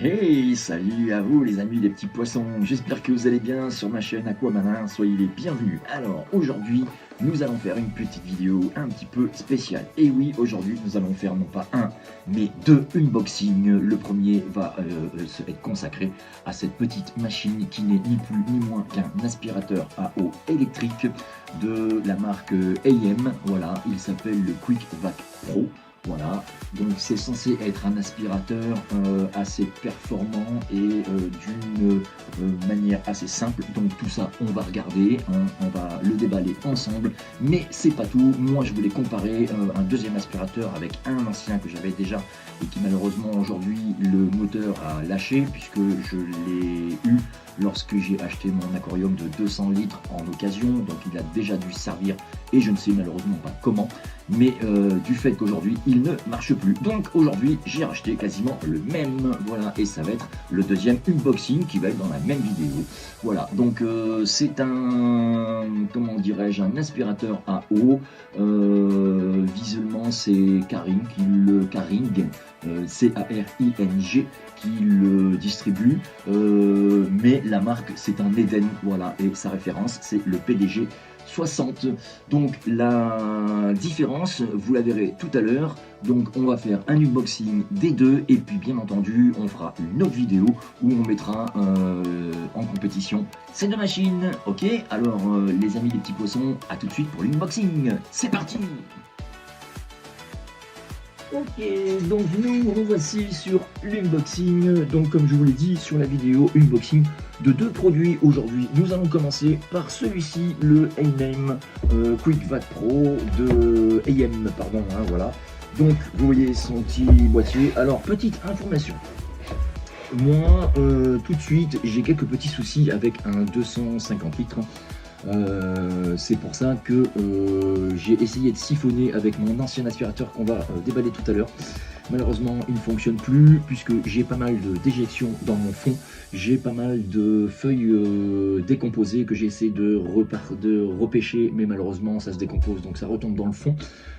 Hey, salut à vous les amis les petits poissons, j'espère que vous allez bien sur ma chaîne Aquamanin, soyez les bienvenus. Alors aujourd'hui, nous allons faire une petite vidéo un petit peu spéciale. Et oui, aujourd'hui nous allons faire non pas un, mais deux unboxings. Le premier va se être consacré à cette petite machine qui n'est ni plus ni moins qu'un aspirateur à eau électrique de la marque AM. Voilà, il s'appelle le Quick Vac Pro. Voilà, donc c'est censé être un aspirateur assez performant et d'une manière assez simple. Donc tout ça, on va regarder, hein, on va le déballer ensemble. Mais c'est pas tout. Moi, je voulais comparer un deuxième aspirateur avec un ancien que j'avais déjà et qui malheureusement aujourd'hui le moteur a lâché puisque je l'ai eu lorsque j'ai acheté mon aquarium de 200 litres en occasion. Donc il a déjà dû servir et je ne sais malheureusement pas comment. Mais du fait qu'aujourd'hui il ne marche plus. Donc aujourd'hui j'ai racheté quasiment le même, voilà, et ça va être le deuxième unboxing qui va être dans la même vidéo. Voilà, donc c'est un, comment dirais-je, un aspirateur à eau. Visuellement c'est Caring qui le C-A-R-I-N-G qui le distribue, mais la marque c'est un Eden, voilà, et sa référence c'est le PDG 60. Donc la différence, vous la verrez tout à l'heure. Donc on va faire un unboxing des deux et puis bien entendu on fera une autre vidéo où on mettra en compétition ces deux machines. Ok, alors les amis des petits poissons, à tout de suite pour l'unboxing. C'est parti. Ok, donc nous revoici sur l'unboxing. Donc comme je vous l'ai dit sur la vidéo, unboxing de deux produits aujourd'hui. Nous allons commencer par celui-ci, le AM Quick Vac Pro de AM, pardon, hein, voilà. Donc vous voyez son petit boîtier. Alors petite information. Moi, tout de suite, j'ai quelques petits soucis avec un 250 litres. C'est pour ça que j'ai essayé de siphonner avec mon ancien aspirateur qu'on va déballer tout à l'heure. Malheureusement il ne fonctionne plus puisque j'ai pas mal de déjections dans mon fond, j'ai pas mal de feuilles décomposées que j'ai essayé de repêcher, mais malheureusement ça se décompose donc ça retombe dans le fond.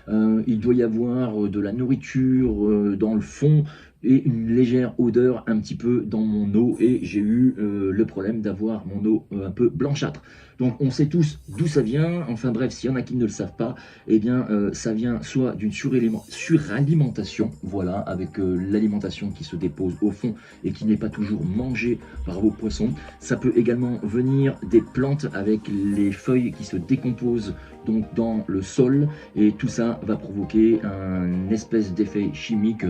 Il doit y avoir de la nourriture dans le fond et une légère odeur un petit peu dans mon eau, et j'ai eu le problème d'avoir mon eau un peu blanchâtre. Donc on sait tous d'où ça vient. Enfin bref, s'il y en a qui ne le savent pas, eh bien ça vient soit d'une suralimentation, voilà, avec l'alimentation qui se dépose au fond et qui n'est pas toujours mangée par vos poissons. Ça peut également venir des plantes avec les feuilles qui se décomposent donc dans le sol, et tout ça va provoquer un espèce d'effet chimique.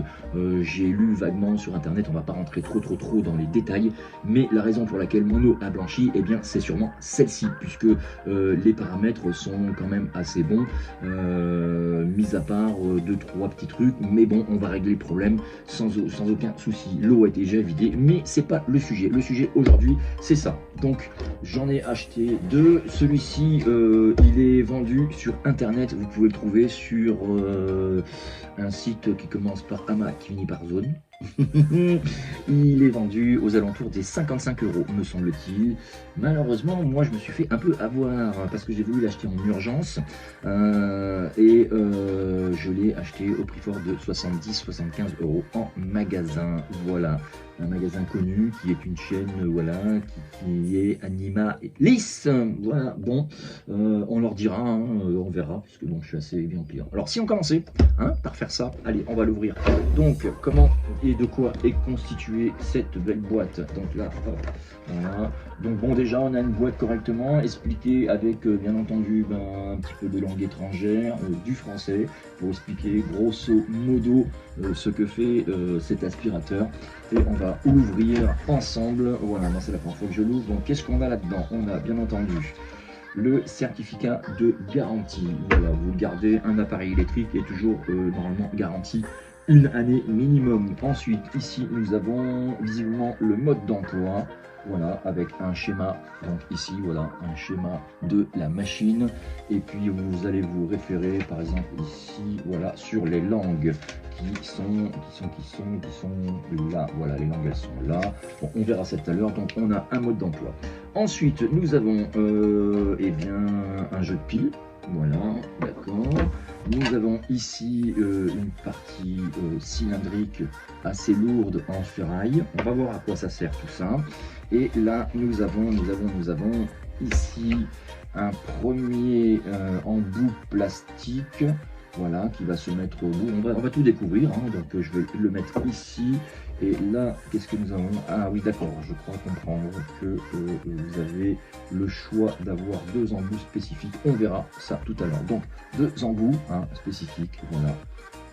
J'ai lu vaguement sur internet, on va pas rentrer trop dans les détails, mais la raison pour laquelle mon eau a blanchi, eh bien c'est sûrement celle-ci, puisque les paramètres sont quand même assez bons, mis à part 2-3 petits trucs, mais bon, on va régler le problème sans aucun souci. L'eau a été déjà vidée, mais c'est pas le sujet. Le sujet aujourd'hui, c'est ça. Donc j'en ai acheté deux. Celui-ci, il est vendu sur internet, vous pouvez le trouver sur un site qui commence par Ama, qui finit par Zone. Il est vendu aux alentours des 55 €, me semble-t-il. Malheureusement, moi je me suis fait un peu avoir parce que j'ai voulu l'acheter en urgence et je l'ai acheté au prix fort de 70-75 € en magasin. Voilà, un magasin connu qui est une chaîne, voilà, qui est Animalis. Voilà, bon, on leur dira, hein, on verra, puisque bon, je suis assez bien client. Alors si on commençait par faire ça, allez, on va l'ouvrir. Donc comment et de quoi est constituée cette belle boîte? Donc là, hop, voilà. Donc bon, déjà on a une boîte correctement expliquée avec bien entendu un petit peu de langue étrangère, du français, pour expliquer grosso modo ce que fait cet aspirateur. Et on va ouvrir ensemble. Voilà, moi c'est la première fois que je l'ouvre. Donc qu'est-ce qu'on a là-dedans? On a bien entendu le certificat de garantie. Voilà, vous gardez un appareil électrique est toujours normalement garanti une année minimum. Ensuite, ici, nous avons visiblement le mode d'emploi. Voilà, avec un schéma, donc ici, voilà, un schéma de la machine. Et puis, vous allez vous référer, par exemple, ici, voilà, sur les langues qui sont là. Voilà, les langues, elles sont là. Bon, on verra ça tout à l'heure. Donc, on a un mode d'emploi. Ensuite, nous avons, eh bien, un jeu de piles. Voilà, d'accord. Nous avons ici une partie cylindrique assez lourde en ferraille. On va voir à quoi ça sert tout ça. Et là, nous avons ici un premier embout plastique, voilà, qui va se mettre au bout. On va tout découvrir, hein, donc je vais le mettre ici. Et là, qu'est-ce que nous avons? Ah oui, d'accord, je crois comprendre que vous avez le choix d'avoir 2 embouts spécifiques. On verra ça tout à l'heure. Donc, 2 embouts spécifiques, voilà.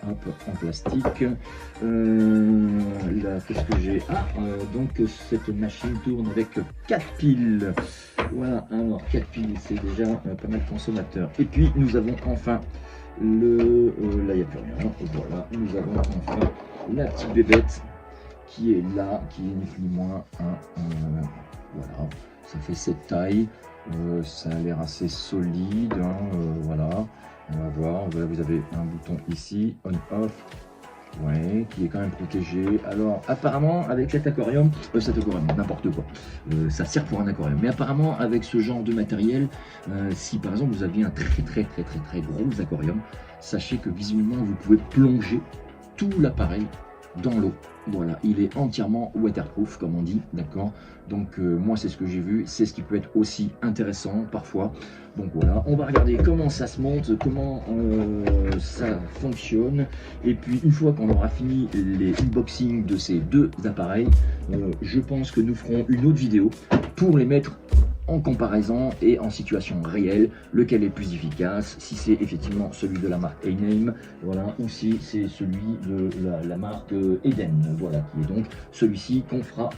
Hop, en plastique. Là, qu'est-ce que j'ai? Donc cette machine tourne avec 4 piles. Voilà, alors 4 piles, c'est déjà pas mal consommateur. Et puis nous avons enfin le... là, il n'y a plus rien. Voilà, nous avons enfin la petite bébête qui est là, qui est ni plus ni moins voilà, ça fait cette taille. Ça a l'air assez solide, hein, voilà. On va voir, là, vous avez un bouton ici, on-off, ouais, qui est quand même protégé. Alors, apparemment, avec cet aquarium, n'importe quoi, ça sert pour un aquarium. Mais apparemment, avec ce genre de matériel, si par exemple vous aviez un très gros aquarium, sachez que visuellement, vous pouvez plonger tout l'appareil dans l'eau. Voilà, il est entièrement waterproof comme on dit, d'accord. Donc moi c'est ce que j'ai vu, c'est ce qui peut être aussi intéressant parfois. Donc voilà, on va regarder comment ça se monte, comment ça fonctionne. Et puis une fois qu'on aura fini les unboxings de ces 2 appareils, je pense que nous ferons une autre vidéo pour les mettre en comparaison et en situation réelle, lequel est le plus efficace, si c'est effectivement celui de la marque A-Name, voilà, ou si c'est celui de la marque Eden, voilà, qui est donc celui-ci qu'on fera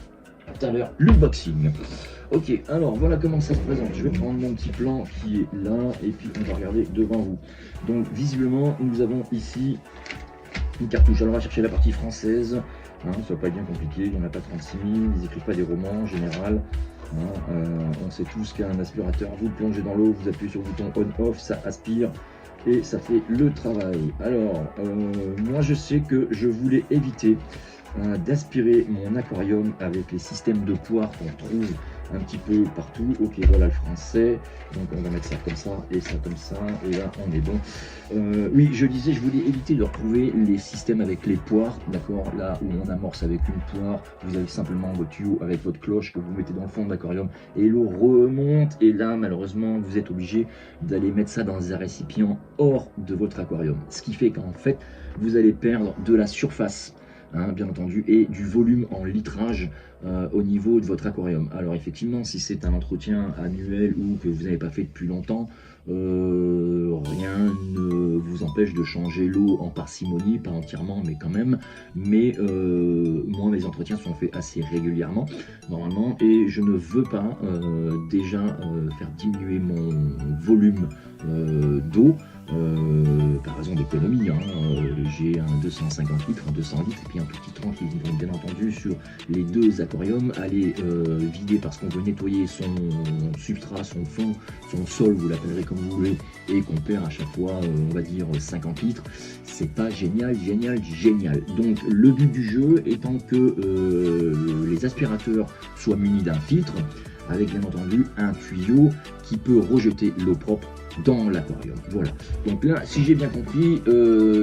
tout à l'heure l'unboxing. Ok, alors voilà comment ça se présente. Je vais prendre mon petit plan qui est là, et puis on va regarder devant vous. Donc visiblement, nous avons ici une cartouche. Alors on va chercher la partie française, hein, ça va pas être bien compliqué, il n'y en a pas 36 000, ils n'écrivent pas des romans en général. On sait tous qu'un aspirateur, vous le plongez dans l'eau, vous appuyez sur le bouton on-off, ça aspire et ça fait le travail. Alors, moi je sais que je voulais éviter d'aspirer mon aquarium avec les systèmes de poires qu'on trouve un petit peu partout. Ok, voilà le français, donc on va mettre ça comme ça et ça comme ça, et là on est bon. Oui, je disais, je voulais éviter de retrouver les systèmes avec les poires, d'accord, là où on amorce avec une poire, vous avez simplement votre tuyau avec votre cloche que vous mettez dans le fond de l'aquarium et l'eau remonte, et là malheureusement vous êtes obligé d'aller mettre ça dans un récipient hors de votre aquarium, ce qui fait qu'en fait vous allez perdre de la surface, hein, bien entendu, et du volume en litrage au niveau de votre aquarium. Alors effectivement, si c'est un entretien annuel ou que vous n'avez pas fait depuis longtemps, rien ne vous empêche de changer l'eau en parcimonie, pas entièrement mais quand même. Mais moi mes entretiens sont faits assez régulièrement normalement, et je ne veux pas déjà faire diminuer mon volume d'eau. Par raison d'économie, hein, j'ai un 250 litres, un 200 litres et puis un tout petit tranquille. Donc bien entendu sur les 2 aquariums, aller vider parce qu'on veut nettoyer son substrat, son fond, son sol, vous l'appellerez comme vous voulez, et qu'on perd à chaque fois, on va dire 50 litres, c'est pas génial. Donc le but du jeu étant que les aspirateurs soient munis d'un filtre, avec bien entendu un tuyau qui peut rejeter l'eau propre dans l'aquarium. Voilà, donc là si j'ai bien compris,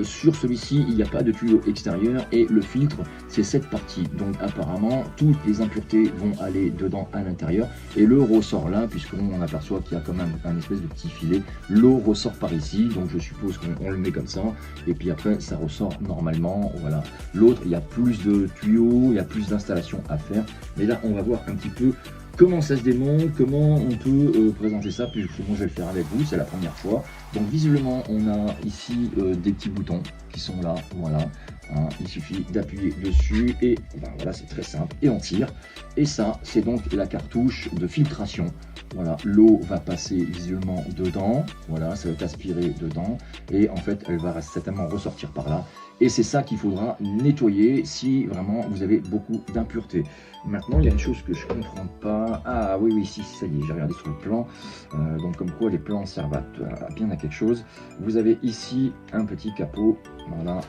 sur celui-ci il n'y a pas de tuyau extérieur et le filtre c'est cette partie, donc apparemment toutes les impuretés vont aller dedans à l'intérieur et le ressort là, puisqu'on aperçoit qu'il y a quand même un espèce de petit filet, l'eau ressort par ici, donc je suppose qu'on le met comme ça et puis après ça ressort normalement. Voilà, l'autre il y a plus de tuyaux, il y a plus d'installations à faire, mais là on va voir un petit peu comment ça se démonte, comment on peut présenter ça, puis moi je vais le faire avec vous, c'est la première fois. Donc visiblement on a ici des petits boutons qui sont là, voilà, hein, il suffit d'appuyer dessus et ben, voilà, c'est très simple et on tire. Et ça c'est donc la cartouche de filtration. Voilà, l'eau va passer visuellement dedans, voilà, ça va être aspiré dedans et en fait elle va certainement ressortir par là. Et c'est ça qu'il faudra nettoyer si vraiment vous avez beaucoup d'impuretés. Maintenant, il y a une chose que je ne comprends pas. Ah oui, si, ça y est, j'ai regardé sur le plan. Donc comme quoi les plans servent bien à quelque chose. Vous avez ici un petit capot. Voilà,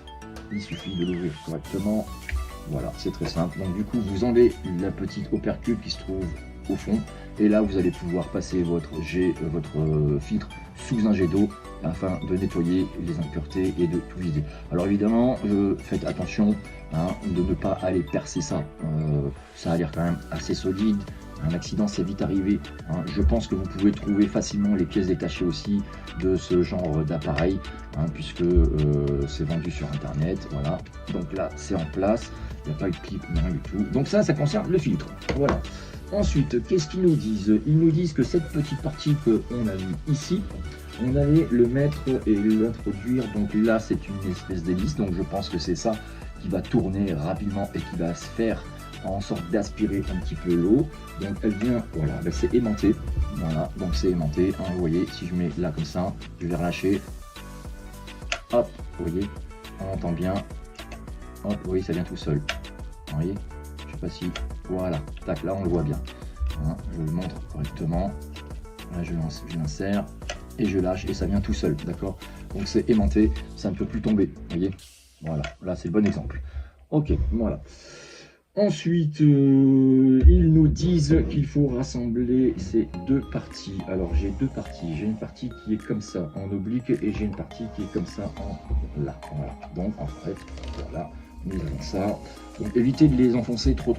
il suffit de l'ouvrir correctement. Voilà, c'est très simple. Donc du coup, vous enlevez la petite opercule qui se trouve au fond. Et là, vous allez pouvoir passer votre filtre sous un jet d'eau afin de nettoyer les impuretés et de tout vider. Alors évidemment, faites attention de ne pas aller percer ça. Ça a l'air quand même assez solide. Un accident c'est vite arrivé. Je pense que vous pouvez trouver facilement les pièces détachées aussi de ce genre d'appareil, puisque c'est vendu sur internet. Voilà. Donc là c'est en place. Il n'y a pas eu de pipe, rien du tout. Donc ça concerne le filtre. Voilà. Ensuite, qu'est-ce qu'ils nous disent? Ils nous disent que cette petite partie qu'on a vue ici, on allait le mettre et l'introduire. Donc là, c'est une espèce d'hélice. Donc je pense que c'est ça qui va tourner rapidement et qui va se faire en sorte d'aspirer un petit peu l'eau. Donc elle vient, voilà, ben c'est aimanté. Voilà, donc c'est aimanté. Vous voyez, si je mets là comme ça, je vais relâcher. Hop, vous voyez, on entend bien. Hop, vous voyez, ça vient tout seul. Vous voyez, je sais pas si, voilà, tac, là on le voit bien. Je le montre correctement. Là, je l'insère et je lâche et ça vient tout seul, d'accord? Donc c'est aimanté, ça ne peut plus tomber, vous voyez? Voilà, là c'est le bon exemple. Ok, voilà. Ensuite, ils nous disent qu'il faut rassembler ces deux parties. Alors j'ai deux parties. J'ai une partie qui est comme ça en oblique et j'ai une partie qui est comme ça en là. Voilà. Donc en fait, voilà, nous avons ça. Donc évitez de les enfoncer trop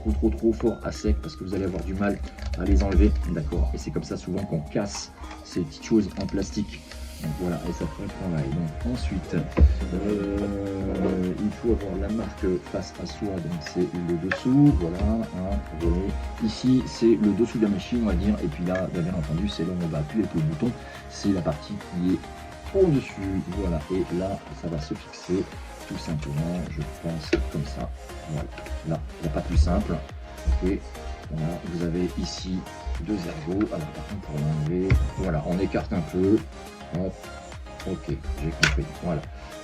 fort à sec parce que vous allez avoir du mal à les enlever. D'accord. Et c'est comme ça souvent qu'on casse ces petites choses en plastique. Donc voilà, et ça fait le travail. Donc ensuite, il faut avoir la marque face à soi, donc c'est le dessous, voilà, vous voyez. Ici, c'est le dessous de la machine, on va dire, et puis là, bien entendu, c'est là où on va appuyer avec le bouton, c'est la partie qui est au-dessus, voilà, et là, ça va se fixer, tout simplement, je pense, comme ça, voilà. Là, il n'y a pas plus simple, ok, voilà, vous avez ici deux ergots, alors par contre, pour l'enlever, voilà, on écarte un peu. Hop. Ok, j'ai compris. Voilà,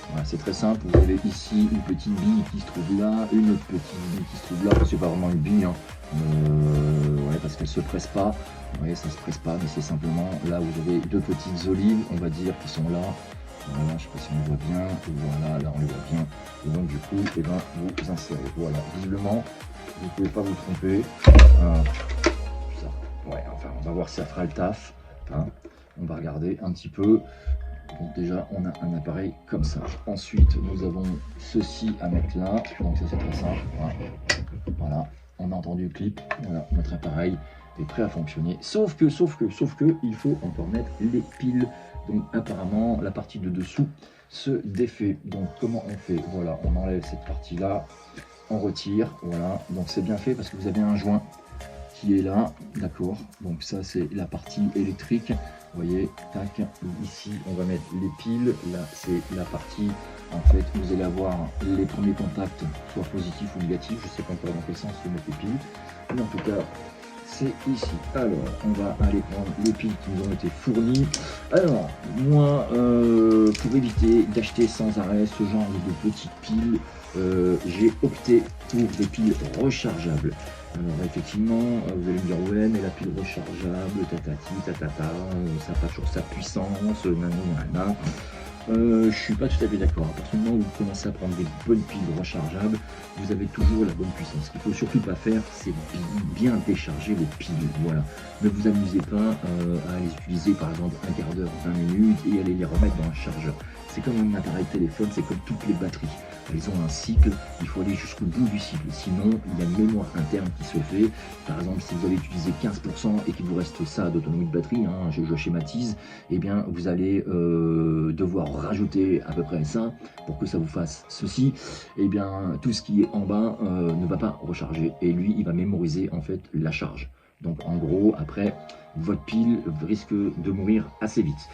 voilà c'est très simple. Vous avez ici une petite bille qui se trouve là, une autre petite bille qui se trouve là. C'est pas vraiment une bille, ouais, parce qu'elle se presse pas. Vous voyez, ça se presse pas, mais c'est simplement là où vous avez deux petites olives, on va dire, qui sont là. Voilà, je sais pas si on le voit bien. Voilà, là on le voit bien. Et donc du coup, et ben, vous insérez. Voilà, visiblement, vous pouvez pas vous tromper. Ça, ouais, enfin, on va voir si ça fera le taf. On va regarder un petit peu. Donc déjà on a un appareil comme ça. Ensuite nous avons ceci à mettre là. Donc ça c'est très simple. Voilà. On a entendu le clip. Voilà, notre appareil est prêt à fonctionner. Sauf que il faut encore mettre les piles. Donc apparemment la partie de dessous se défait. Donc comment on fait? Voilà, on enlève cette partie là, on retire. Voilà. Donc c'est bien fait parce que vous avez un joint qui est là, d'accord. Donc ça c'est la partie électrique. Vous voyez, tac, ici on va mettre les piles, là c'est la partie, en fait vous allez avoir les premiers contacts, soit positifs ou négatifs, je sais pas encore dans quel sens se mettre les piles, mais en tout cas c'est ici. Alors on va aller prendre les piles qui nous ont été fournies. Alors moi, pour éviter d'acheter sans arrêt ce genre de petites piles, j'ai opté pour des piles rechargeables. Alors effectivement, vous allez me dire ouais mais la pile rechargeable, tatati, tatata, ça n'a pas toujours sa puissance, nanana. Je suis pas tout à fait d'accord. À partir du moment où vous commencez à prendre des bonnes piles rechargeables, vous avez toujours la bonne puissance. Ce qu'il faut surtout pas faire, c'est bien décharger vos piles. Voilà. Ne vous amusez pas à les utiliser par exemple un quart d'heure, 20 minutes et aller les remettre dans un chargeur. C'est comme un appareil téléphone, c'est comme toutes les batteries. Elles ont un cycle, il faut aller jusqu'au bout du cycle. Sinon, il y a une mémoire interne qui se fait. Par exemple, si vous allez utiliser 15% et qu'il vous reste ça d'autonomie de batterie, je schématise, eh bien, vous allez devoir rajouter à peu près ça pour que ça vous fasse ceci. Eh bien, tout ce qui est en bas ne va pas recharger et lui, il va mémoriser en fait la charge. Donc, en gros, après, votre pile risque de mourir assez vite.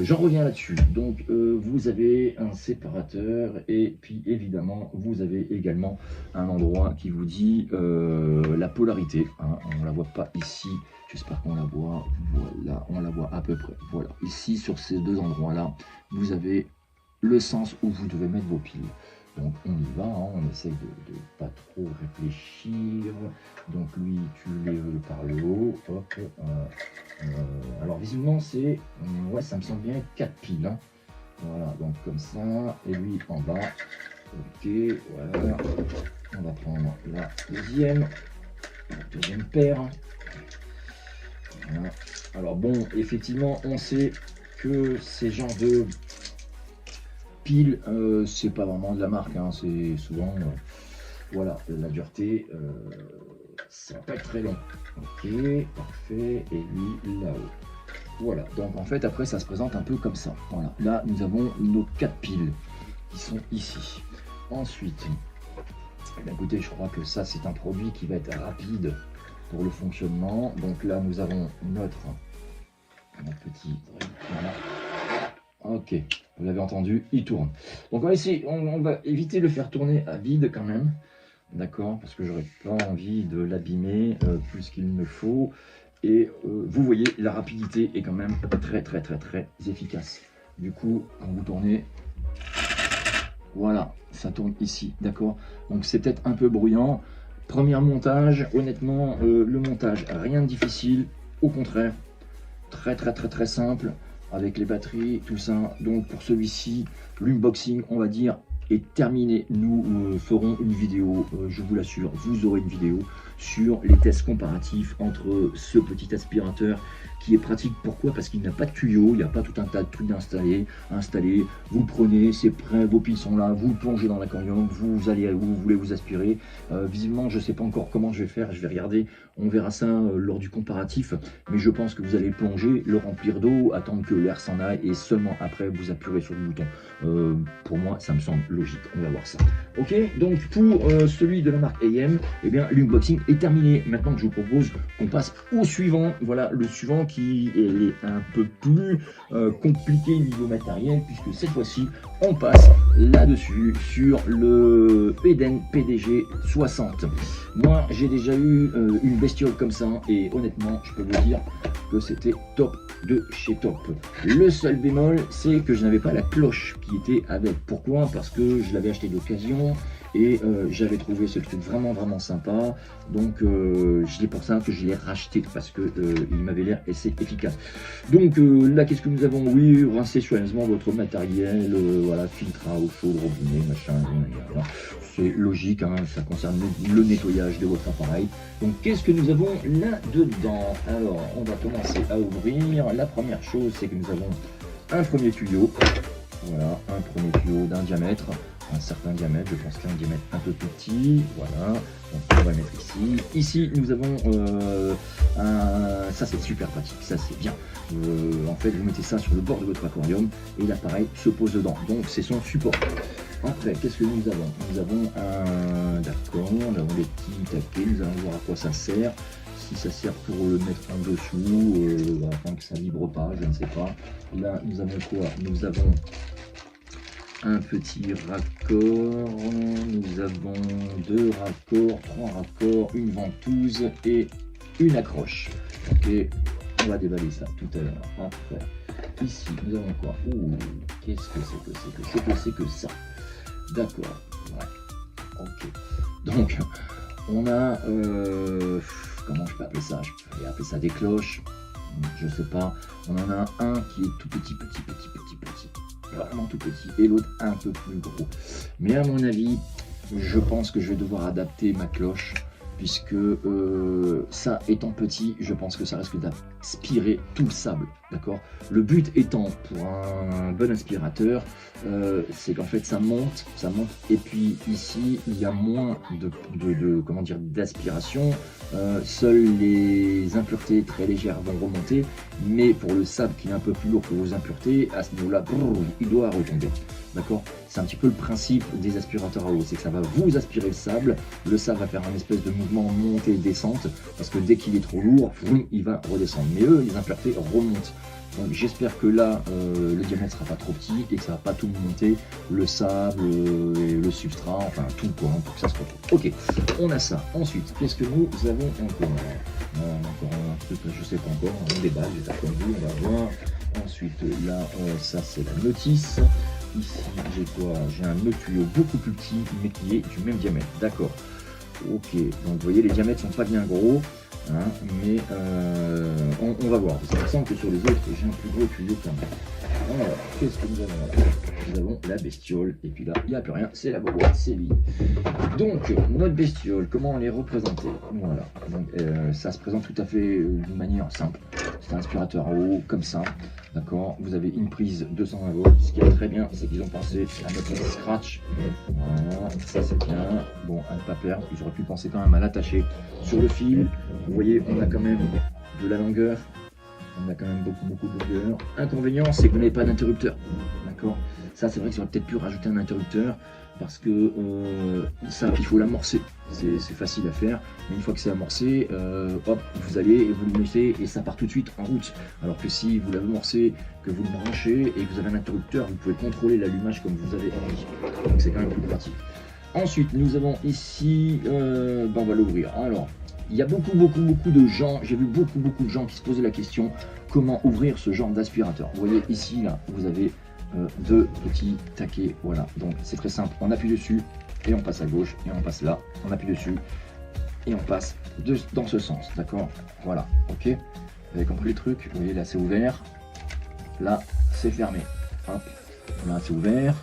J'en reviens là-dessus. Donc, vous avez un séparateur et puis évidemment, vous avez également un endroit qui vous dit la polarité. On ne la voit pas ici. J'espère qu'on la voit. Voilà, on la voit à peu près. Voilà, ici, sur ces deux endroits-là, vous avez le sens où vous devez mettre vos piles. Donc on y va, on essaye de pas trop réfléchir. Donc lui, tu les veux par le haut. Hop, alors visiblement c'est, ouais, ça me semble bien 4 piles. Voilà, donc comme ça. Et lui en bas. Ok, voilà. On va prendre la deuxième paire. Voilà. Alors bon, effectivement, on sait que ces genres de piles, c'est pas vraiment de la marque, hein, c'est souvent, voilà, la dureté, ça va pas être très long. Ok, parfait, et lui là-haut. Voilà, donc en fait après ça se présente un peu comme ça. Voilà, là nous avons nos 4 piles qui sont ici. Ensuite, eh bien, écoutez, je crois que ça c'est un produit qui va être rapide pour le fonctionnement. Donc là nous avons notre petit, voilà. Ok, vous l'avez entendu, il tourne. Donc on va essayer, on va éviter de le faire tourner à vide quand même. D'accord, parce que j'aurais pas envie de l'abîmer plus qu'il ne faut. Et vous voyez, la rapidité est quand même très efficace. Du coup, quand vous tournez, voilà, ça tourne ici, d'accord. Donc c'est peut-être un peu bruyant. Premier montage, honnêtement, le montage, rien de difficile. Au contraire, très simple, avec les batteries, tout ça. Donc pour celui-ci, l'unboxing, on va dire, est terminé. Nous ferons une vidéo, je vous l'assure, vous aurez une vidéo sur les tests comparatifs entre ce petit aspirateur qui est pratique. Pourquoi? Parce qu'il n'a pas de tuyau, il n'y a pas tout un tas de trucs installés. Vous le prenez, c'est prêt, vos piles sont là, vous le plongez dans l'aquarium, vous allez où vous voulez vous aspirer. Visiblement, je ne sais pas encore comment je vais faire, je vais regarder, on verra ça lors du comparatif, mais je pense que vous allez le plonger, le remplir d'eau, attendre que l'air s'en aille et seulement après vous appuierez sur le bouton. Pour moi, ça me semble logique, on va voir ça. Ok, donc pour celui de la marque AM, eh bien l'unboxing est terminé. Maintenant que je vous propose qu'on passe au suivant. Voilà, le suivant qui est un peu plus compliqué niveau matériel, puisque cette fois-ci, on passe là-dessus sur le Eden PDG 60. Moi, j'ai déjà eu une bestiole comme ça, et honnêtement, je peux vous dire que c'était top de chez top. Le seul bémol, c'est que je n'avais pas la cloche qui était avec. Pourquoi? Parce que je l'avais acheté d'occasion et j'avais trouvé ce truc vraiment sympa. Donc c'est pour ça que je l'ai racheté, parce que il m'avait l'air assez efficace. Donc là, qu'est-ce que nous avons? Oui, rincez soigneusement votre matériel, voilà, filtre à eau chaude, robinet, machin, voilà. C'est logique, hein, ça concerne le nettoyage de votre appareil. Donc qu'est-ce que nous avons là-dedans? Alors, on va commencer à ouvrir. La première chose, c'est que nous avons un premier tuyau. Voilà, un premier tuyau d'un diamètre, un certain diamètre, je pense qu'un diamètre un peu plus petit. Voilà, donc on va le mettre ici. Ici, nous avons ça c'est super pratique, ça c'est bien. En fait, vous mettez ça sur le bord de votre aquarium et l'appareil se pose dedans. Donc c'est son support. Après, qu'est-ce que nous avons? Nous avons un... D'accord, nous avons des petits taquets, nous allons voir à quoi ça sert. Si ça sert pour le mettre en dessous, afin que ça vibre pas, je ne sais pas. Là, nous avons quoi? Nous avons un petit raccord, nous avons 2 raccords, 3 raccords, une ventouse et une accroche. Ok, on va déballer ça tout à l'heure. Après, ici, nous avons quoi? Ouh, qu'est-ce que c'est que ça? D'accord, ouais, ok. Donc, on a, comment je peux appeler ça? Je peux appeler ça des cloches, je sais pas. On en a un qui est tout petit, vraiment tout petit, et l'autre un peu plus gros. Mais à mon avis, je pense que je vais devoir adapter ma cloche, puisque ça étant petit, je pense que ça risque d'aspirer tout le sable, d'accord. Le but étant, pour un bon aspirateur, c'est qu'en fait ça monte, et puis ici il y a moins comment dire, d'aspiration. Seules les impuretés très légères vont remonter, mais pour le sable qui est un peu plus lourd que vos impuretés, à ce niveau-là, il doit retomber. D'accord, c'est un petit peu le principe des aspirateurs à eau, c'est que ça va vous aspirer le sable va faire un espèce de mouvement montée-descente, parce que dès qu'il est trop lourd, il va redescendre. Mais eux, les impuretés remontent. Donc j'espère que là, le diamètre sera pas trop petit et que ça va pas tout monter, le sable, et le substrat, enfin tout quoi, hein, pour que ça se retrouve. Ok, on a ça. Ensuite, qu'est-ce que nous avons encore? Encore un truc, je sais pas encore, on déballe, j'ai pas compris, on va voir. Ensuite, là, ça c'est la notice. Ici, j'ai quoi? J'ai un autre tuyau beaucoup plus petit, mais qui est du même diamètre. D'accord. Ok, donc vous voyez, les diamètres sont pas bien gros, hein, mais on va voir. Ça me semble que sur les autres, j'ai un plus gros tuyau quand même. Alors, qu'est-ce que nous avons là? Nous avons la bestiole, et puis là, il n'y a plus rien, c'est la boîte, c'est vide. Donc, notre bestiole, comment on les représenter? Voilà, donc ça se présente tout à fait d'une manière simple. C'est un aspirateur à eau, comme ça. D'accord, vous avez une prise 220 volts. Ce qui est très bien, c'est qu'ils ont pensé à mettre un scratch. Voilà, ça c'est bien. Bon, à ne pas perdre. Ils auraient pu penser quand même à l'attacher sur le fil. Vous voyez, on a quand même de la longueur. On a quand même beaucoup de longueur. Inconvénient, c'est que vous n'avez pas d'interrupteur. D'accord, ça c'est vrai qu'ils auraient peut-être pu rajouter un interrupteur. Parce que ça, il faut l'amorcer. C'est facile à faire, mais une fois que c'est amorcé, hop, vous allez et vous le mettez et ça part tout de suite en route. Alors que si vous l'amorcez, que vous le branchez et que vous avez un interrupteur, vous pouvez contrôler l'allumage comme vous avez envie. Donc c'est quand même plus pratique. Ensuite, nous avons ici, on va l'ouvrir. Alors, il y a beaucoup de gens, j'ai vu beaucoup de gens qui se posaient la question comment ouvrir ce genre d'aspirateur. Vous voyez ici, là, vous avez deux petits taquets, voilà, donc c'est très simple, on appuie dessus et on passe à gauche et on passe là, on appuie dessus et on passe dans ce sens, d'accord, voilà, ok, vous avez compris le truc, vous voyez là c'est ouvert, là c'est fermé, hop, là c'est ouvert,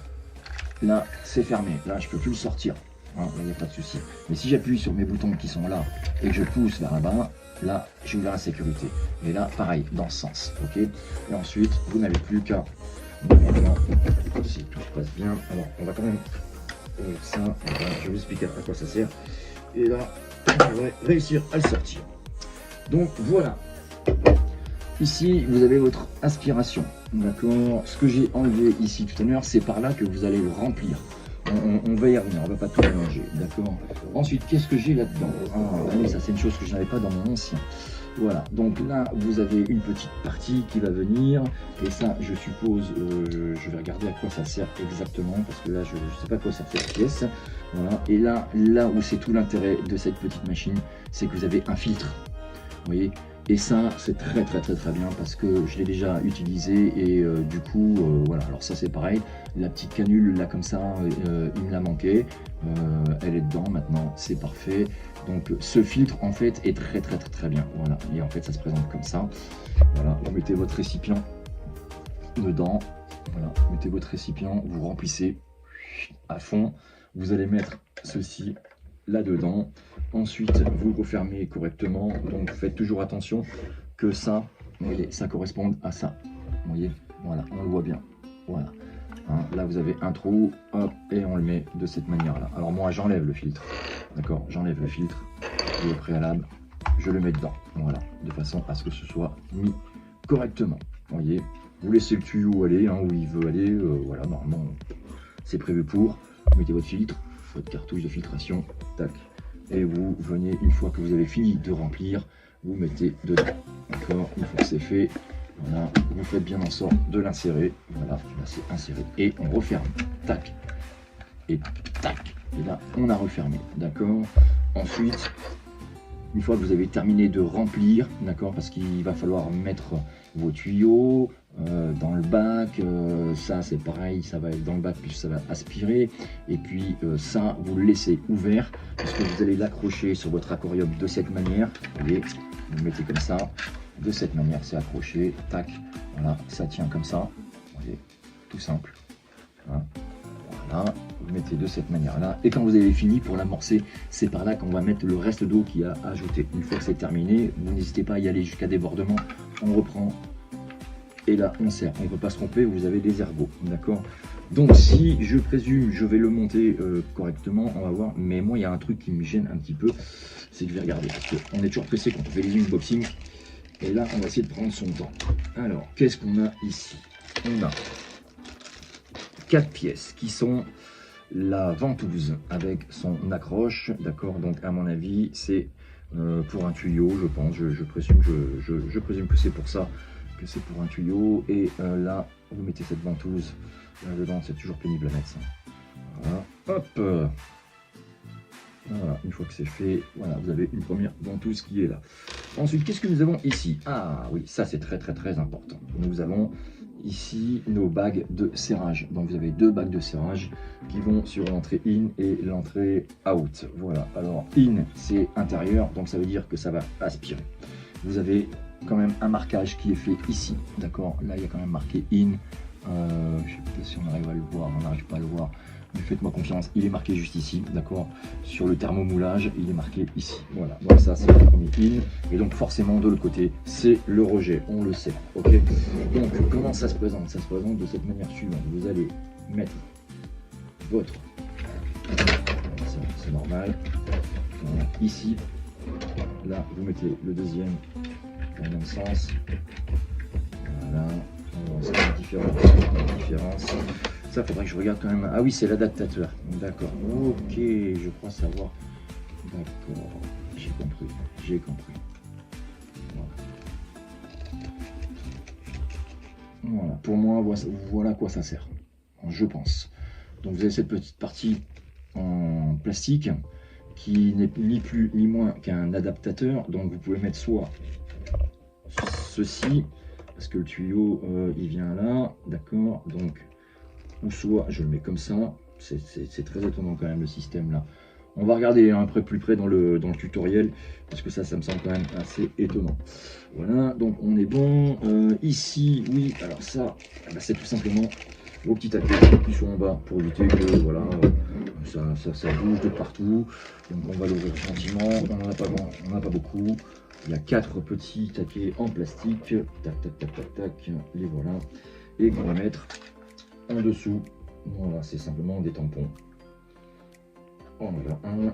là c'est fermé, là je peux plus le sortir, hein, il n'y a pas de souci, mais si j'appuie sur mes boutons qui sont là et que je pousse vers là-bas, là j'ai ouvert la sécurité, et là pareil, dans ce sens, ok, et ensuite vous n'avez plus qu'à maintenant, si tout se passe bien, alors on va quand même ça, voilà, je vais vous expliquer à quoi ça sert. Et là, on va réussir à le sortir. Donc voilà. Ici, vous avez votre aspiration. D'accord. Ce que j'ai enlevé ici tout à l'heure, c'est par là que vous allez le remplir. On va y revenir, on va pas tout mélanger. D'accord. Ensuite, qu'est-ce que j'ai là-dedans? Ah oui, ça c'est une chose que je n'avais pas dans mon ancien. Voilà, donc là vous avez une petite partie qui va venir et ça je suppose, je vais regarder à quoi ça sert exactement parce que là je ne sais pas à quoi ça fait cette pièce. Voilà, et là où c'est tout l'intérêt de cette petite machine, c'est que vous avez un filtre, vous voyez, et ça c'est très bien parce que je l'ai déjà utilisé et du coup voilà, alors ça c'est pareil, la petite canule là comme ça, il me l'a manqué, elle est dedans maintenant, c'est parfait. Donc ce filtre en fait est très bien, voilà, et en fait ça se présente comme ça, voilà, vous mettez votre récipient dedans, voilà, vous mettez votre récipient, vous remplissez à fond, vous allez mettre ceci là-dedans, ensuite vous refermez correctement, donc faites toujours attention que ça, vous voyez, ça corresponde à ça, vous voyez, voilà, on le voit bien, voilà. Hein, là vous avez un trou, hop, et on le met de cette manière là. Alors moi j'enlève le filtre, d'accord, j'enlève le filtre et au préalable je le mets dedans, voilà, de façon à ce que ce soit mis correctement. Vous voyez, vous laissez le tuyau aller, hein, où il veut aller, voilà, normalement c'est prévu pour. Vous mettez votre filtre, votre cartouche de filtration, tac, et vous venez, une fois que vous avez fini de remplir, vous mettez dedans, d'accord, une fois que c'est fait. Voilà, vous faites bien en sorte de l'insérer, voilà, là c'est inséré, et on referme, tac, et tac, et là on a refermé, d'accord. Ensuite, une fois que vous avez terminé de remplir, d'accord, parce qu'il va falloir mettre vos tuyaux dans le bac, ça c'est pareil, ça va être dans le bac puis ça va aspirer, et puis ça vous le laissez ouvert, parce que vous allez l'accrocher sur votre aquarium de cette manière, vous voyez, vous le mettez comme ça, de cette manière, c'est accroché, tac, voilà, ça tient comme ça, vous voyez, tout simple, hein. Voilà, vous mettez de cette manière là, et quand vous avez fini pour l'amorcer, c'est par là qu'on va mettre le reste d'eau qu'il y a ajouté. Une fois que c'est terminé, vous n'hésitez pas à y aller jusqu'à débordement, on reprend, et là on serre, on ne peut pas se tromper, vous avez des ergots, d'accord. Donc si je présume je vais le monter correctement, on va voir, mais moi il y a un truc qui me gêne un petit peu, c'est que je vais regarder, parce qu'on est toujours pressé quand on fait les unboxings. Et là, on va essayer de prendre son temps. Alors, qu'est-ce qu'on a ici? On a 4 pièces qui sont la ventouse avec son accroche. D'accord, donc à mon avis, c'est pour un tuyau, je pense. Je présume que c'est pour ça, que c'est pour un tuyau. Et là, vous mettez cette ventouse là-dedans. C'est toujours pénible à mettre ça. Voilà, hop. Voilà, une fois que c'est fait, voilà, vous avez une première ventouse qui est là. Ensuite, qu'est-ce que nous avons ici? Ah oui, ça c'est très important. Nous avons ici nos bagues de serrage. Donc vous avez deux bagues de serrage qui vont sur l'entrée in et l'entrée out. Voilà, alors in c'est intérieur, donc ça veut dire que ça va aspirer. Vous avez quand même un marquage qui est fait ici, d'accord? Là il y a quand même marqué in, Je sais pas si on arrive à le voir, on n'arrive pas à le voir. Mais faites-moi confiance, il est marqué juste ici, d'accord. Sur le thermomoulage, il est marqué ici. Voilà, donc ça c'est le premier in. Et donc forcément de l'autre côté, c'est le rejet, on le sait. Ok. Donc comment ça se présente? Ça se présente de cette manière suivante. Vous allez mettre votre, c'est normal, voilà, ici. Là, vous mettez le deuxième dans le même sens. Voilà. On voit la différence. Ça, faudrait que je regarde quand même. Ah oui, c'est l'adaptateur. D'accord. Ok, je crois savoir. D'accord. J'ai compris. J'ai compris. Voilà. Voilà. Pour moi, voilà à quoi ça sert. Je pense. Donc, vous avez cette petite partie en plastique qui n'est ni plus ni moins qu'un adaptateur. Donc, vous pouvez mettre soit ceci, parce que le tuyau, il vient là. D'accord. Donc, ou soit je le mets comme ça. C'est très étonnant quand même le système là. On va regarder un peu plus près dans le tutoriel parce que ça me semble quand même assez étonnant. Voilà, donc on est bon. Ici, oui, alors ça, c'est tout simplement vos petits taquets qui sont en bas pour éviter que voilà, ça bouge de partout. Donc on va l'ouvrir gentiment. On n'en a pas beaucoup. Il y a 4 petits taquets en plastique. Tac, tac, tac, tac, tac. Les voilà. Et qu'on va mettre en dessous. Voilà, c'est simplement des tampons. En voilà un.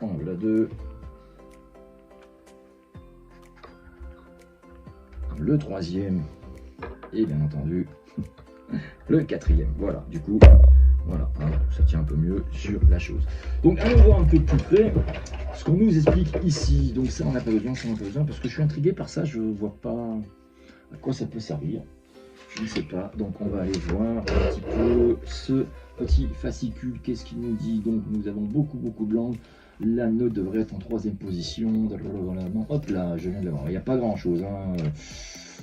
En voilà deux. Le troisième. Et bien entendu, le quatrième. Voilà, du coup, voilà, hein, ça tient un peu mieux sur la chose. Donc, allons voir un peu plus près ce qu'on nous explique ici. Donc, ça, on n'a pas besoin, ça, on n'a pas besoin, parce que je suis intrigué par ça, je ne vois pas à quoi ça peut servir. Je ne sais pas, donc on va aller voir un petit peu ce petit fascicule, qu'est-ce qu'il nous dit. Donc nous avons beaucoup de langues, la note devrait être en 3e position, non, hop là, je viens de l'avoir, il n'y a pas grand chose, hein.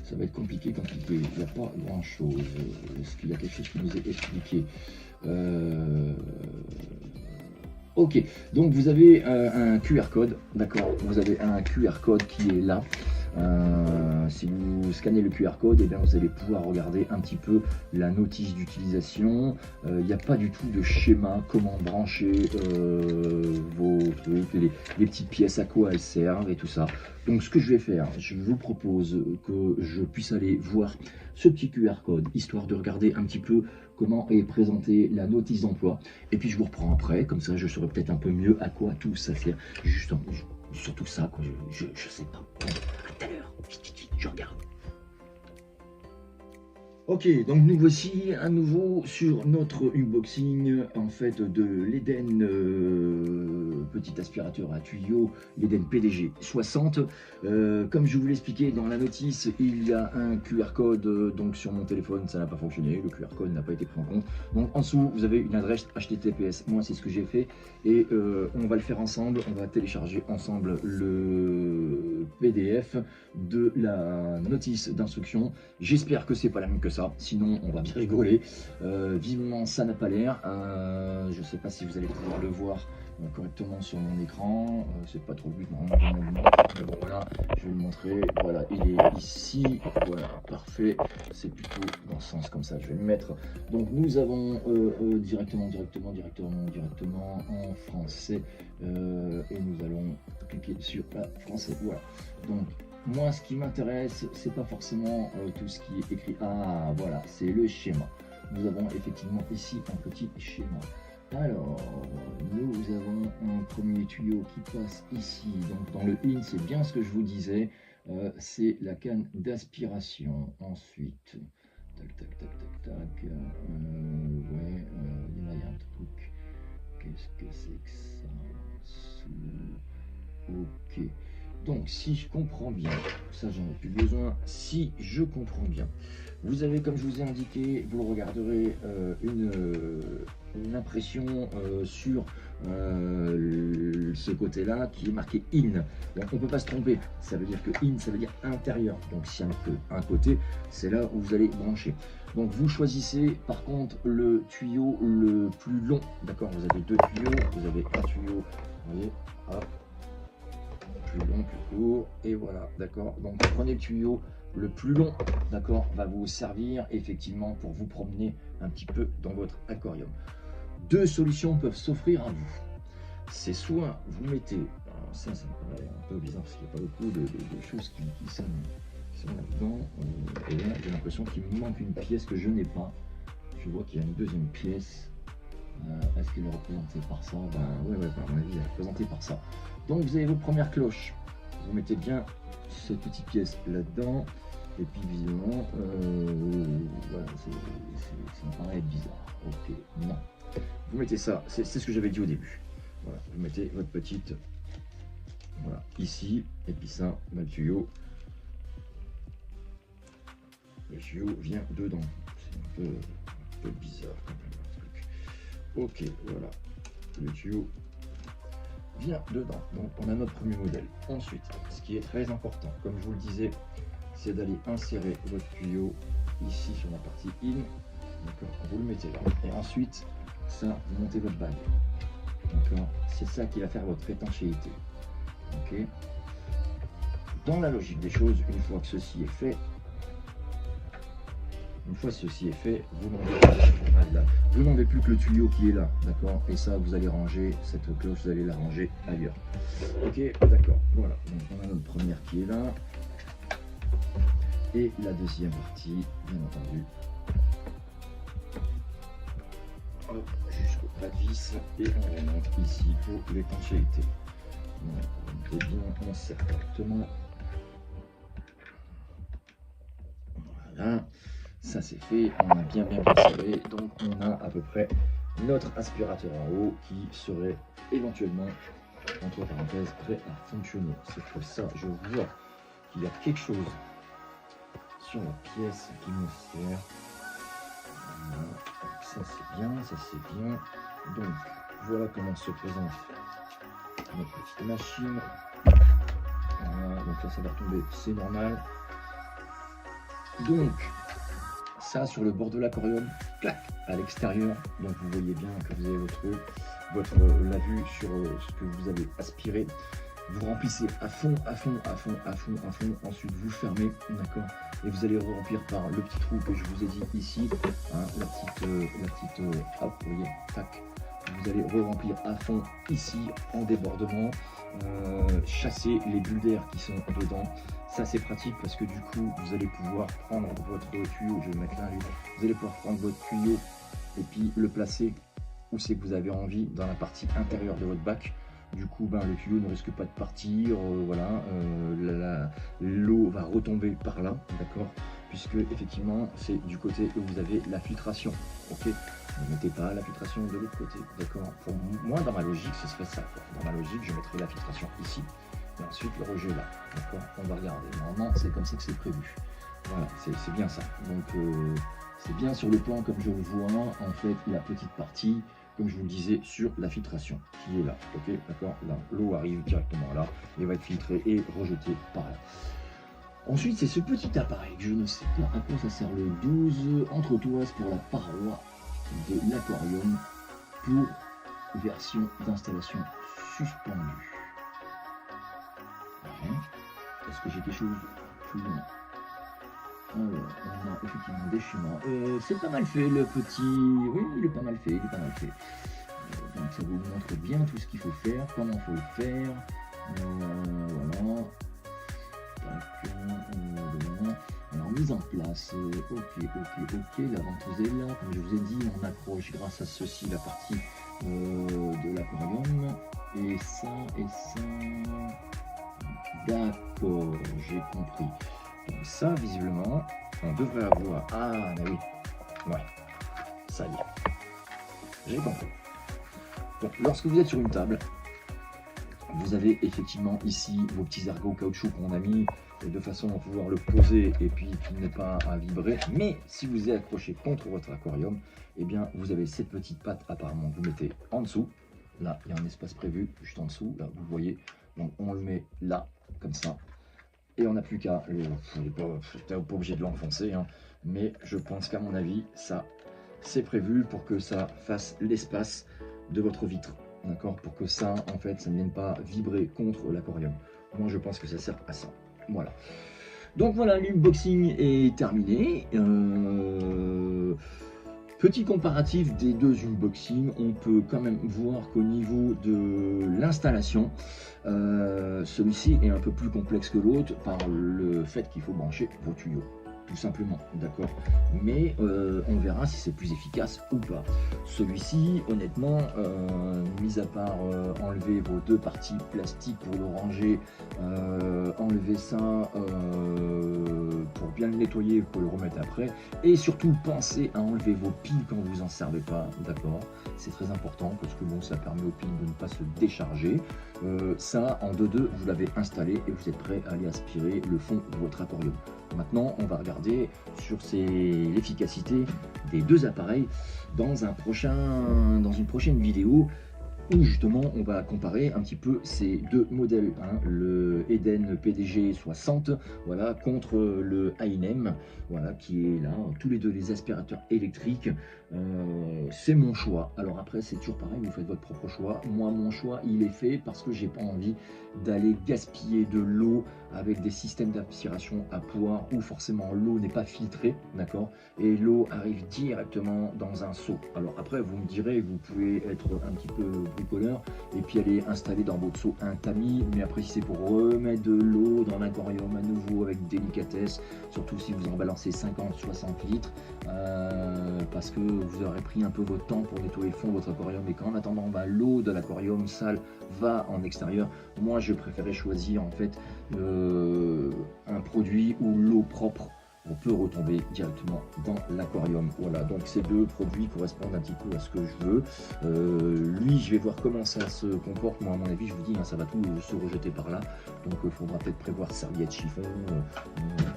Ça va être compliqué, il n'y a pas grand chose, est-ce qu'il y a quelque chose qui nous est expliqué? Ok, donc vous avez un QR code, d'accord, vous avez un QR code qui est là. Si vous scannez le QR code, et bien vous allez pouvoir regarder un petit peu la notice d'utilisation. Il n'y a pas du tout de schéma, comment brancher vos trucs, les petites pièces, à quoi elles servent et tout ça. Donc ce que je vais faire, je vous propose que je puisse aller voir ce petit QR code, histoire de regarder un petit peu comment est présentée la notice d'emploi. Et puis je vous reprends après, comme ça je saurai peut-être un peu mieux à quoi tout ça sert. Justement, surtout ça, quoi, je sais pas. Bon, à tout à l'heure, je regarde. Ok, donc nous voici à nouveau sur notre unboxing en fait de l'Eden petit aspirateur à tuyaux, l'Eden PDG 60. Comme je vous l'expliquais dans la notice, il y a un QR code, donc sur mon téléphone ça n'a pas fonctionné, le QR code n'a pas été pris en compte. Donc en dessous vous avez une adresse HTTPS, moi c'est ce que j'ai fait et on va le faire ensemble, on va télécharger ensemble le PDF de la notice d'instruction. J'espère que c'est pas la même que ça, sinon on va bien rigoler. Vivement ça n'a pas l'air, je sais pas si vous allez pouvoir le voir correctement sur mon écran, c'est pas trop le but normalement, mais bon voilà, je vais le montrer, voilà, il est ici, voilà, parfait, c'est plutôt dans ce sens comme ça, je vais le mettre. Donc nous avons directement en français, et nous allons cliquer sur la français, voilà. Donc moi, ce qui m'intéresse, c'est pas forcément tout ce qui est écrit. Ah, voilà, c'est le schéma. Nous avons effectivement ici un petit schéma. Alors, nous avons un premier tuyau qui passe ici. Donc, dans le in, c'est bien ce que je vous disais. C'est la canne d'aspiration. Ensuite, tac, tac, tac, tac, tac. Ouais, là, il y a un truc. Qu'est-ce que c'est que ça? Ok. Donc, si je comprends bien, ça j'en ai plus besoin, si je comprends bien, vous avez, comme je vous ai indiqué, vous regarderez une impression sur ce côté-là qui est marqué IN. Donc, on ne peut pas se tromper, ça veut dire que IN, ça veut dire intérieur. Donc, s'il y a un côté, c'est là où vous allez brancher. Donc, vous choisissez par contre le tuyau le plus long, d'accord? Vous avez 2 tuyaux, vous avez un tuyau, vous voyez, hop, plus long, plus court, et voilà, d'accord. Donc prenez le tuyau le plus long, d'accord, va vous servir effectivement pour vous promener un petit peu dans votre aquarium. Deux solutions peuvent s'offrir à vous. C'est soit vous mettez, alors ça me paraît un peu bizarre parce qu'il n'y a pas beaucoup de choses qui sont là-dedans, et là j'ai l'impression qu'il me manque une pièce que je n'ai pas. Je vois qu'il y a une deuxième pièce. Est-ce qu'elle est représentée par ça? Ben ouais, à mon avis elle est représentée par ça. Donc vous avez votre première cloche, vous mettez bien cette petite pièce là-dedans, et puis visiblement, voilà, ça me paraît bizarre. Ok, non. Vous mettez ça, c'est ce que j'avais dit au début. Voilà, vous mettez votre petite, voilà, ici, et puis ça, le tuyau vient dedans. C'est un peu bizarre quand même, ce truc. Ok, voilà, le tuyau vient dedans. Donc on a notre premier modèle. Ensuite, ce qui est très important, comme je vous le disais, c'est d'aller insérer votre tuyau ici sur la partie in. D'accord, vous le mettez là. Et ensuite, ça, vous montez votre bague. D'accord, c'est ça qui va faire votre étanchéité. Ok. Dans la logique des choses, une fois que ceci est fait, vous n'enlevez plus que le tuyau qui est là, d'accord. Et ça, vous allez ranger cette cloche, vous allez la ranger ailleurs. Ok, d'accord. Voilà. Donc on a notre première qui est là, et la deuxième partie, bien entendu. Jusqu'au pas de vis, et on remonte ici pour l'étanchéité. On mettez bien, on serre correctement. Voilà, ça c'est fait, on a bien serré, donc on a à peu près notre aspirateur en haut qui serait éventuellement, entre parenthèses, prêt à fonctionner. C'est que ça, je vois qu'il y a quelque chose sur la pièce qui me sert. Voilà. Ça c'est bien, ça c'est bien. Donc voilà comment se présente notre petite machine. Voilà, donc là ça va retomber, c'est normal. Donc ça sur le bord de l'aquarium, clac, à l'extérieur. Donc vous voyez bien que vous avez la vue sur ce que vous avez aspiré. Vous remplissez à fond. Ensuite vous fermez, d'accord, et vous allez remplir par le petit trou que je vous ai dit ici, hein, la petite hop, vous voyez, tac. Vous allez re-remplir à fond ici en débordement, chasser les bulles d'air qui sont dedans. Ça c'est pratique parce que du coup vous allez pouvoir prendre votre tuyau, je vais mettre là, vous allez pouvoir prendre votre tuyau et puis le placer où c'est que vous avez envie dans la partie intérieure de votre bac. Du coup le tuyau ne risque pas de partir, voilà, l'eau va retomber par là, d'accord, puisque effectivement c'est du côté où vous avez la filtration. Ok, ne mettez pas la filtration de l'autre côté, d'accord. Pour moi, dans ma logique, ce serait ça, quoi. Dans ma logique, je mettrai la filtration ici et ensuite le rejet là, d'accord. On va regarder, normalement c'est comme ça que c'est prévu. Voilà, c'est bien ça. Donc c'est bien sur le plan comme je le vois, en fait, la petite partie, comme je vous le disais, sur la filtration qui est là, ok, d'accord. Là, l'eau arrive directement là et va être filtrée et rejetée par là. Ensuite, c'est ce petit appareil, je ne sais pas à quoi ça sert, le 12 entretoise pour la paroi de l'aquarium pour version d'installation suspendue. Est-ce que j'ai quelque chose plus loin? Alors, on a effectivement des schémas. C'est pas mal fait le petit. Oui, il est pas mal fait, donc ça vous montre bien tout ce qu'il faut faire, comment il faut le faire. Voilà. Alors mise en place, ok, la ventouse est là, comme je vous ai dit, on accroche grâce à ceci la partie de l'aquarium, et ça, d'accord, j'ai compris. Donc ça, visiblement, on devrait avoir, ah mais oui, ouais, ça y est, j'ai compris. Donc lorsque vous êtes sur une table, vous avez effectivement ici vos petits ergots caoutchouc qu'on a mis de façon à pouvoir le poser et puis qu'il n'ait pas à vibrer. Mais si vous êtes accroché contre votre aquarium, eh bien vous avez cette petite patte apparemment. Vous mettez en dessous. Là, il y a un espace prévu juste en dessous. Là, vous voyez. Donc on le met là, comme ça. Et on n'a plus qu'à le. Vous n'êtes pas obligé de l'enfoncer, hein, mais je pense qu'à mon avis, ça c'est prévu pour que ça fasse l'espace de votre vitre. D'accord, pour que ça, en fait, ça ne vienne pas vibrer contre l'aquarium. Moi, je pense que ça sert à ça. Voilà. Donc voilà, l'unboxing est terminé. Petit comparatif des deux unboxings, on peut quand même voir qu'au niveau de l'installation, celui-ci est un peu plus complexe que l'autre par le fait qu'il faut brancher vos tuyaux, tout simplement, d'accord. Mais on verra si c'est plus efficace ou pas. Celui-ci, honnêtement, mis à part enlever vos deux parties plastiques pour le ranger, enlever ça pour bien le nettoyer, pour le remettre après, et surtout pensez à enlever vos piles quand vous en servez pas, d'accord. C'est très important parce que bon, ça permet aux piles de ne pas se décharger. Ça, en 2-2, vous l'avez installé et vous êtes prêt à aller aspirer le fond de votre aquarium. Maintenant, on va regarder sur l'efficacité des deux appareils dans une prochaine vidéo où justement on va comparer un petit peu ces deux modèles, hein, le Eden PDG 60, voilà, contre le Ainem, voilà, qui est là, tous les deux les aspirateurs électriques. C'est mon choix. Alors après, c'est toujours pareil, vous faites votre propre choix. Moi, mon choix, il est fait parce que j'ai pas envie d'aller gaspiller de l'eau avec des systèmes d'aspiration à poire où forcément l'eau n'est pas filtrée, d'accord, et l'eau arrive directement dans un seau. Alors après, vous me direz, vous pouvez être un petit peu bricoleur et puis aller installer dans votre seau un tamis, mais après si c'est pour remettre de l'eau dans l'aquarium à nouveau avec délicatesse, surtout si vous en balancez 50-60 litres, parce que vous aurez pris un peu votre temps pour nettoyer le fond de votre aquarium et qu'en attendant l'eau de l'aquarium sale va en extérieur, moi je préférais choisir en fait un produit où l'eau propre on peut retomber directement dans l'aquarium. Voilà, donc ces deux produits correspondent un petit peu à ce que je veux. Lui, je vais voir comment ça se comporte. Moi, à mon avis, je vous dis, hein, ça va tout se rejeter par là. Donc, il faudra peut-être prévoir serviette chiffon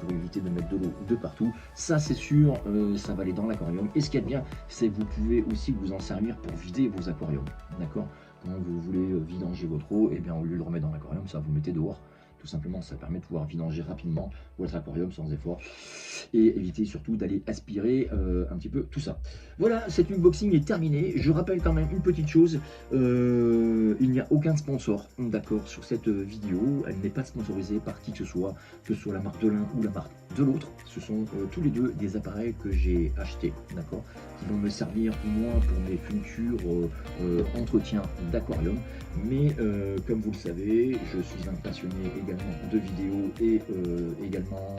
pour éviter de mettre de l'eau de partout. Ça, c'est sûr, ça va aller dans l'aquarium. Et ce qu'il y a de bien, c'est que vous pouvez aussi vous en servir pour vider vos aquariums. D'accord? Quand vous voulez vidanger votre eau, et bien au lieu de le remettre dans l'aquarium, ça vous mettez dehors. Tout simplement, ça permet de pouvoir vidanger rapidement votre aquarium sans effort et éviter surtout d'aller aspirer un petit peu tout ça. Voilà, cet unboxing est terminé. Je rappelle quand même une petite chose, il n'y a aucun sponsor, d'accord, sur cette vidéo. Elle n'est pas sponsorisée par qui que ce soit la marque de l'un ou la marque de l'autre. Ce sont tous les deux des appareils que j'ai achetés, d'accord, qui vont me servir moi pour mes futurs entretiens d'aquarium. Mais comme vous le savez, je suis un passionné également de vidéos et également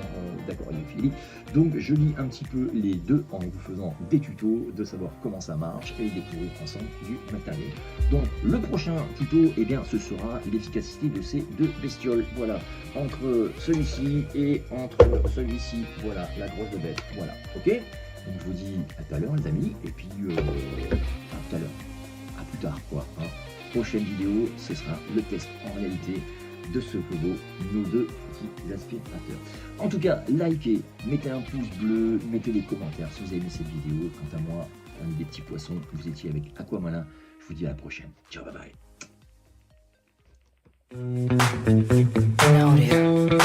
d'aquariophilie. Donc je lis un petit peu les deux en vous faisant des tutos, de savoir comment ça marche et découvrir ensemble du matériel. Donc le prochain tuto, eh bien, ce sera l'efficacité de ces deux bestioles. Voilà, entre celui-ci et entre celui-ci. Voilà, la grosse bête. Voilà, ok. Donc je vous dis à tout à l'heure les amis, et puis à tout à l'heure, à plus tard quoi. Hein. Prochaine vidéo, ce sera le test en réalité de ce que vaut nos deux petits aspirateurs. En tout cas, likez, mettez un pouce bleu, mettez des commentaires si vous avez aimé cette vidéo. Quant à moi, ami des petits poissons, vous étiez avec Aquamalin. Je vous dis à la prochaine. Ciao, bye bye.